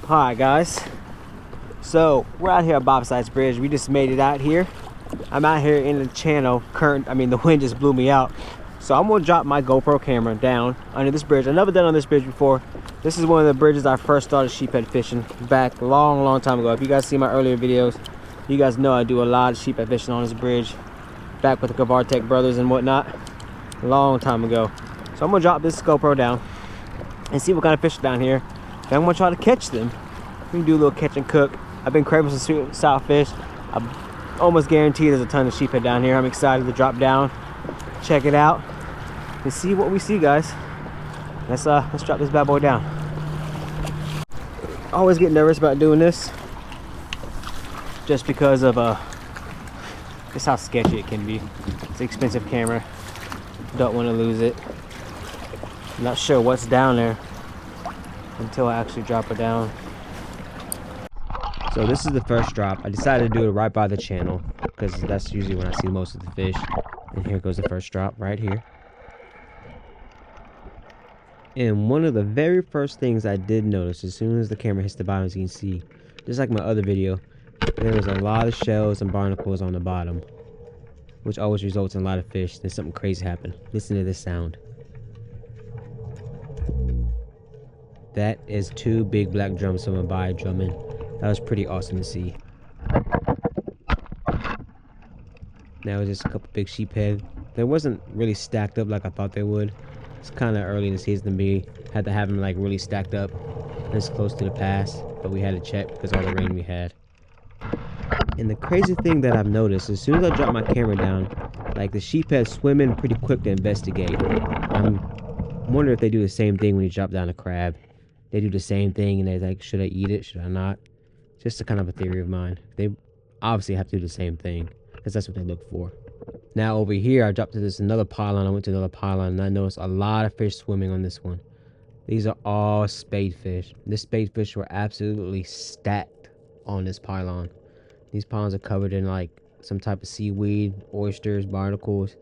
Alright guys, so we're out here at Bobsite's Bridge. We just made it out here. I'm out here in the channel. The wind just blew me out. So I'm gonna drop my GoPro camera down under this bridge. I've never done on this bridge before. This is one of the bridges I first started sheephead fishing back long time ago. If you guys see my earlier videos, you guys know I do a lot of sheephead fishing on this bridge back with the Kavartek brothers and whatnot, a long time ago. So I'm gonna drop this GoPro down and see what kind of fish are down here. And I'm gonna try to catch them. We can do a little catch and cook. I've been craving some sweet and sour fish. I almost guarantee there's a ton of sheephead down here. I'm excited to drop down, check it out, and see what we see, guys. Let's drop this bad boy down. I always get nervous about doing this, just because of just how sketchy it can be. It's an expensive camera. Don't want to lose it. I'm not sure what's down there until I actually drop it down. So this is the first drop. I decided to do it right by the channel because that's usually when I see most of the fish. And here goes the first drop right here. And one of the very first things I did notice as soon as the camera hits the bottom, as you can see, just like my other video, there was a lot of shells and barnacles on the bottom, which always results in a lot of fish. Then something crazy happened. Listen to this sound. That is two big black drums swimming by drumming. That was pretty awesome to see. Now it's just a couple big sheephead. They wasn't really stacked up like I thought they would. It's kind of early in the season to be. Had to have them like really stacked up this close to the pass, but we had to check because of all the rain we had. And the crazy thing that I've noticed, as soon as I drop my camera down, like the sheephead swimming pretty quick to investigate. I'm wondering if they do the same thing when you drop down a crab. They do the same thing and they're like, should I eat it? Should I not? Just a kind of a theory of mine. They obviously have to do the same thing because that's what they look for. Now over here, I dropped to this another pylon. I went to another pylon and I noticed a lot of fish swimming on this one. These are all spade fish. This spade fish were absolutely stacked on this pylon. These pylons are covered in like some type of seaweed, oysters, barnacles,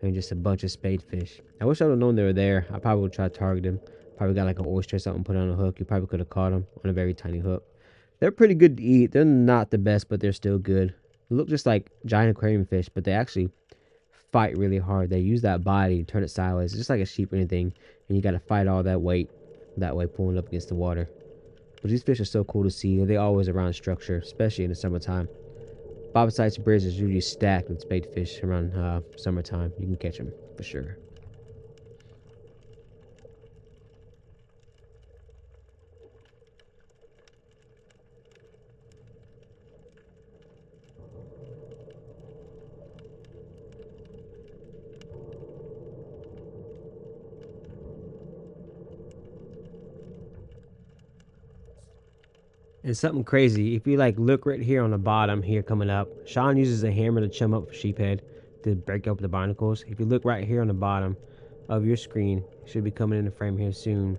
and just a bunch of spade fish. I wish I would have known they were there. I probably would try to target them. Probably got like an oyster or something, put on a hook. You probably could have caught them on a very tiny hook. They're pretty good to eat. They're not the best, but they're still good. They look just like giant aquarium fish, but they actually fight really hard. They use that body to turn it sideways. It's just like a sheep or anything, and you got to fight all that weight that way pulling up against the water. But these fish are so cool to see. They're always around structure, especially in the summertime. Bobsite's Bridge is usually stacked with spade fish around summertime. You can catch them for sure. And something crazy, if you like look right here on the bottom here coming up, Sean uses a hammer to chum up for sheephead to break up the barnacles. If you look right here on the bottom of your screen, should be coming in the frame here soon.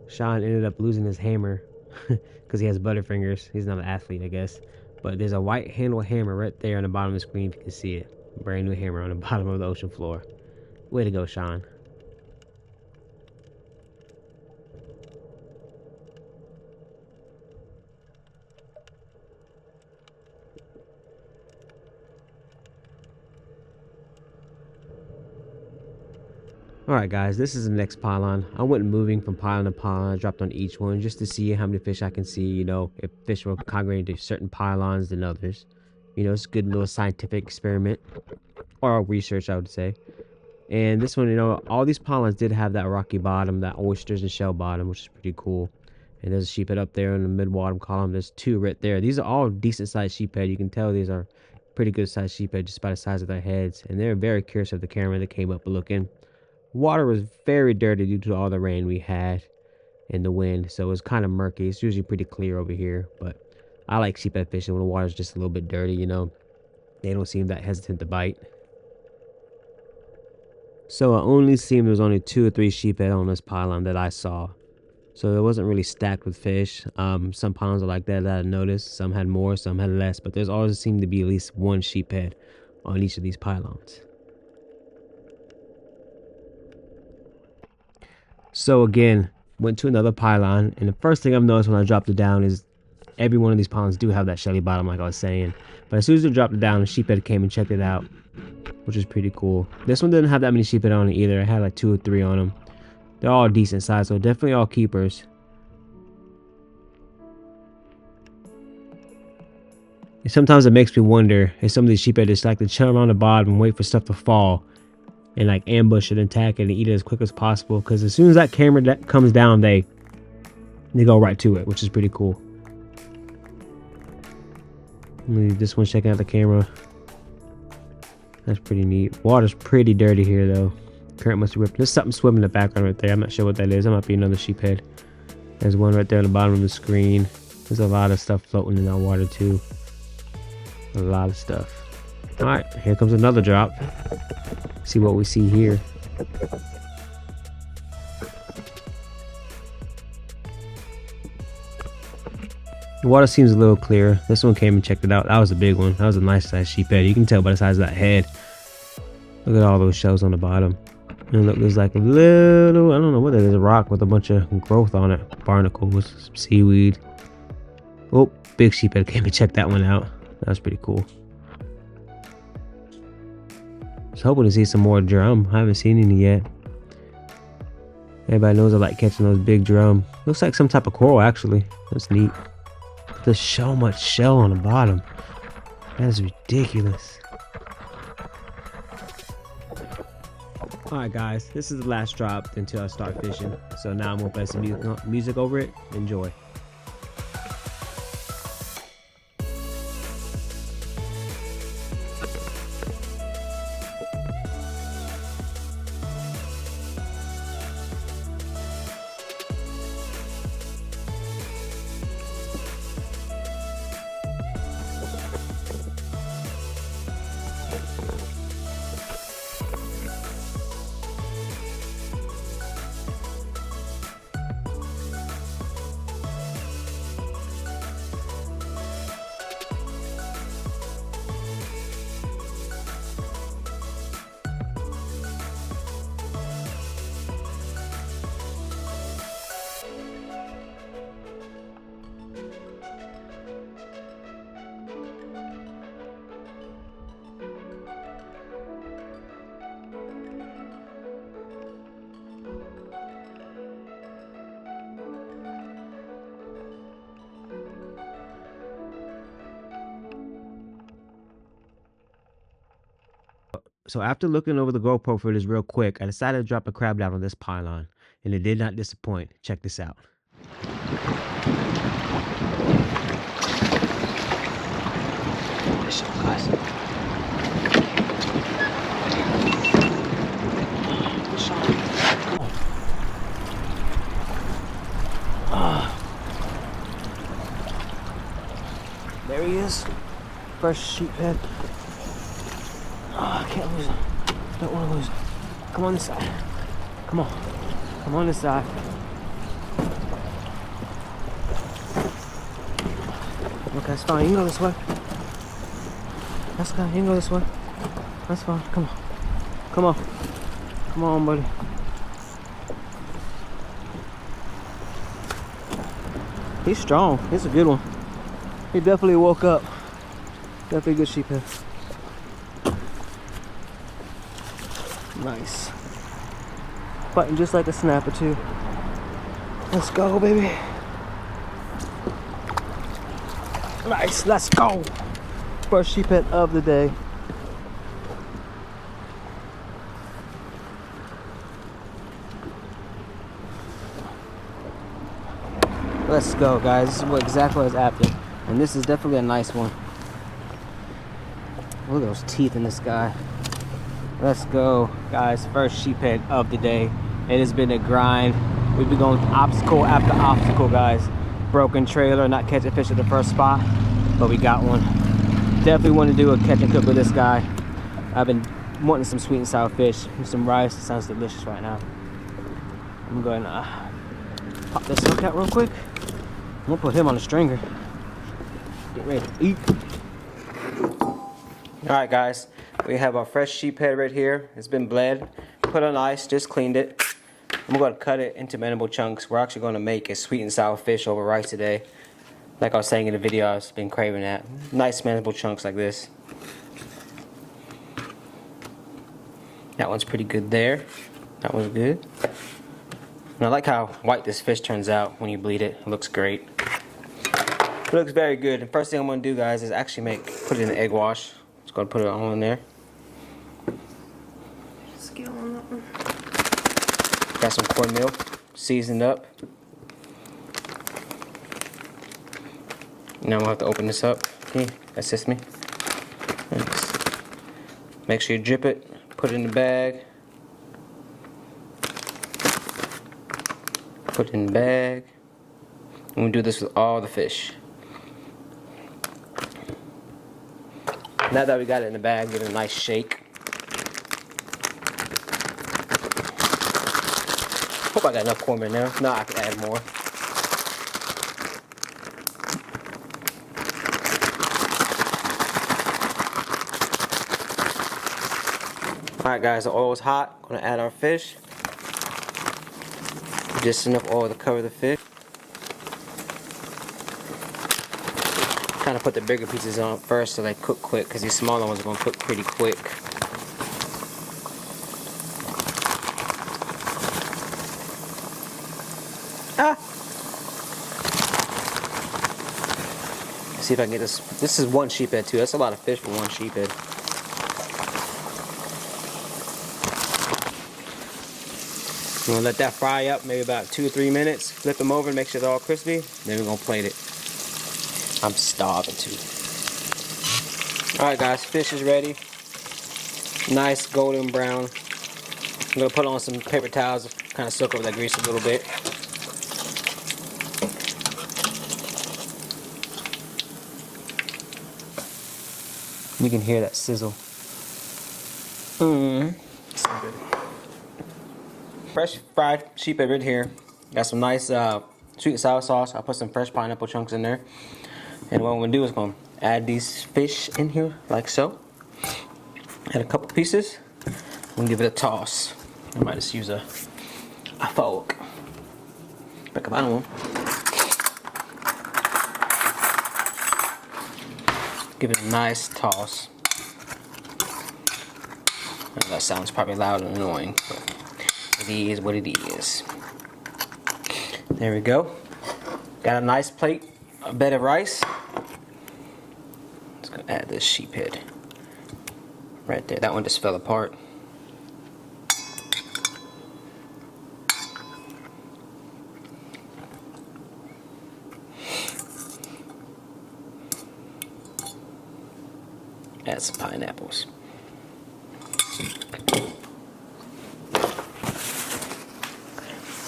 Sean ended up losing his hammer because he has butterfingers. He's not an athlete, I guess. But there's a white handle hammer right there on the bottom of the screen if you can see it. Brand new hammer on the bottom of the ocean floor. Way to go, Sean. Alright guys, this is the next pylon. I went moving from pylon to pylon. I dropped on each one just to see how many fish I can see, you know, if fish were congregating to certain pylons than others. You know, it's a good little scientific experiment. Or research, I would say. And this one, you know, all these pylons did have that rocky bottom, that oysters and shell bottom, which is pretty cool. And there's a sheephead up there in the mid-bottom column. There's two right there. These are all decent-sized sheephead. You can tell these are pretty good-sized sheephead just by the size of their heads. And they're very curious of the camera. They came up looking. Water was very dirty due to all the rain we had and the wind, so it was kind of murky. It's usually pretty clear over here, but I like sheephead fishing when the water's just a little bit dirty, you know. They don't seem that hesitant to bite. So I only seen there was only 2 or 3 sheephead on this pylon that I saw. So it wasn't really stacked with fish. Some pylons are like that I noticed. Some had more, some had less, but there's always seemed to be at least one sheephead on each of these pylons. So again, Went to another pylon, and the first thing I've noticed when I dropped it down is every one of these pylons do have that shelly bottom, like I was saying. But as soon as I dropped it down, the sheephead came and checked it out, which is pretty cool. This one didn't have that many sheephead on it either. It had like 2 or 3 on them. They're all decent size, so definitely all keepers. And sometimes it makes me wonder if some of these sheephead just like to chill around the bottom and wait for stuff to fall and like ambush it and attack it and eat it as quick as possible. Because as soon as that camera comes down, they go right to it, which is pretty cool. This one's checking out the camera. That's pretty neat. Water's pretty dirty here though. Current must have ripped. There's something swimming in the background right there. I'm not sure what that is. That might be another sheephead. There's one right there on the bottom of the screen. There's a lot of stuff floating in that water too. A lot of stuff. All right, here comes another drop. See what we see here. The water seems a little clearer. This one came and checked it out. That was a big one. That was a nice size sheephead. You can tell by the size of that head. Look at all those shells on the bottom. And look, there's like a little, I don't know what that is, a rock with a bunch of growth on it. Barnacles, some seaweed. Oh, big sheephead came and checked that one out. That was pretty cool. I was hoping to see some more drum. I haven't seen any yet. Everybody knows I like catching those big drum. Looks like some type of coral actually. That's neat. There's so much shell on the bottom. That is ridiculous. Alright guys, this is the last drop until I start fishing. So now I'm gonna play some music over it. Enjoy. So after looking over the GoPro footage real quick, I decided to drop a crab down on this pylon, and it did not disappoint. Check this out. Guys. There he is. First sheephead. Oh, I can't lose him. Don't want to lose him. Come on this side. Come on. Come on this side. Okay, that's fine. You can go this way. That's fine. You can go this way. That's fine. Come on. Come on. Come on, buddy. He's strong. He's a good one. He definitely woke up. Definitely a good sheephead. Nice. Fighting just like a snapper too. Let's go, baby. Nice, let's go. First sheephead of the day. Let's go, guys. This is exactly what I was after. And this is definitely a nice one. Look at those teeth in this guy. Let's go, guys. First sheephead of the day. It has been a grind. We've been going obstacle after obstacle, guys. Broken trailer, not catching fish at the first spot, but we got one. Definitely want to do a catch and cook with this guy. I've been wanting some sweet and sour fish with some rice. It sounds delicious right now. I'm going to pop this hook out real quick. I'm gonna put him on the stringer. Get ready to eat. Alright guys, we have our fresh sheephead right here. It's been bled, put on ice, just cleaned it. I'm going to cut it into manageable chunks. We're actually going to make a sweet and sour fish over rice today. Like I was saying in the video, I've been craving that. Nice manageable chunks like this. That one's pretty good there. That one's good. And I like how white this fish turns out when you bleed it. It looks great. It looks very good. The first thing I'm going to do, guys, is actually put it in the egg wash. Just going to put it all in there. Scale on that one. Got some cornmeal seasoned up. Now we'll have to open this up. Okay, assist me. Thanks. Make sure you drip it. Put it in the bag. Put it in the bag. And we do this with all the fish. Now that we got it in the bag, give it a nice shake. Hope I got enough cornmeal now. No, I can add more. Alright guys, the oil is hot. Gonna add our fish. Just enough oil to cover the fish. Kind of put the bigger pieces on first so they cook quick, because these smaller ones are going to cook pretty quick. Ah! Let's see if I can get this. This is one sheephead too. That's a lot of fish for one sheephead. We're going to let that fry up maybe about 2 or 3 minutes. Flip them over and make sure they're all crispy. Then we're going to plate it. I'm starving too. Alright guys, fish is ready. Nice golden brown. I'm going to put on some paper towels, kind of soak over that grease a little bit. You can hear that sizzle. So good. Fresh fried sheephead right here. Got some nice sweet and sour sauce. I'll put some fresh pineapple chunks in there. And what I'm going to do is going to add these fish in here like so. Add a couple pieces. I'm going to give it a toss. I might just use a fork. Pick up another one. Give it a nice toss. That sounds probably loud and annoying, but it is what it is. There we go. Got a nice plate, a bed of rice. Let's go add this sheephead right there. That one just fell apart. Add some pineapples.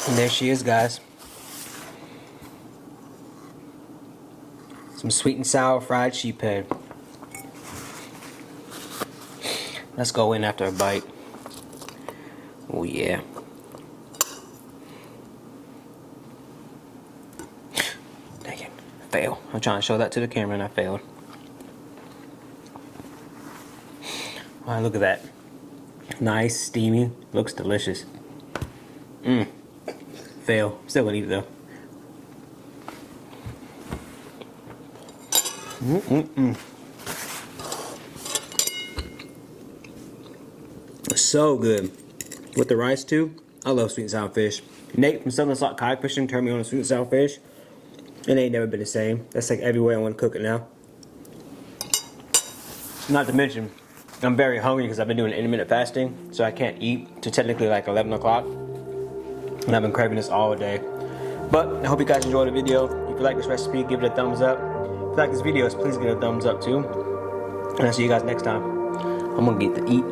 And there she is, guys. Some sweet and sour fried sheephead. Let's go in after a bite. Oh yeah. Dang it. Fail. I'm trying to show that to the camera and I failed. Alright, look at that. Nice, steamy. Looks delicious. Fail. Still gonna eat it though. So good. With the rice too. I love sweet and sour fish. Nate from Southern Salt Kayak Fishing turned me on to sweet and sour fish. It ain't never been the same. That's like every way I want to cook it now. Not to mention, I'm very hungry because I've been doing intermittent fasting, so I can't eat till technically like 11 o'clock. And I've been craving this all day. But I hope you guys enjoyed the video. If you like this recipe, give it a thumbs up. If you like this video, please give it a thumbs up too. And I'll see you guys next time. I'm gonna get to eat.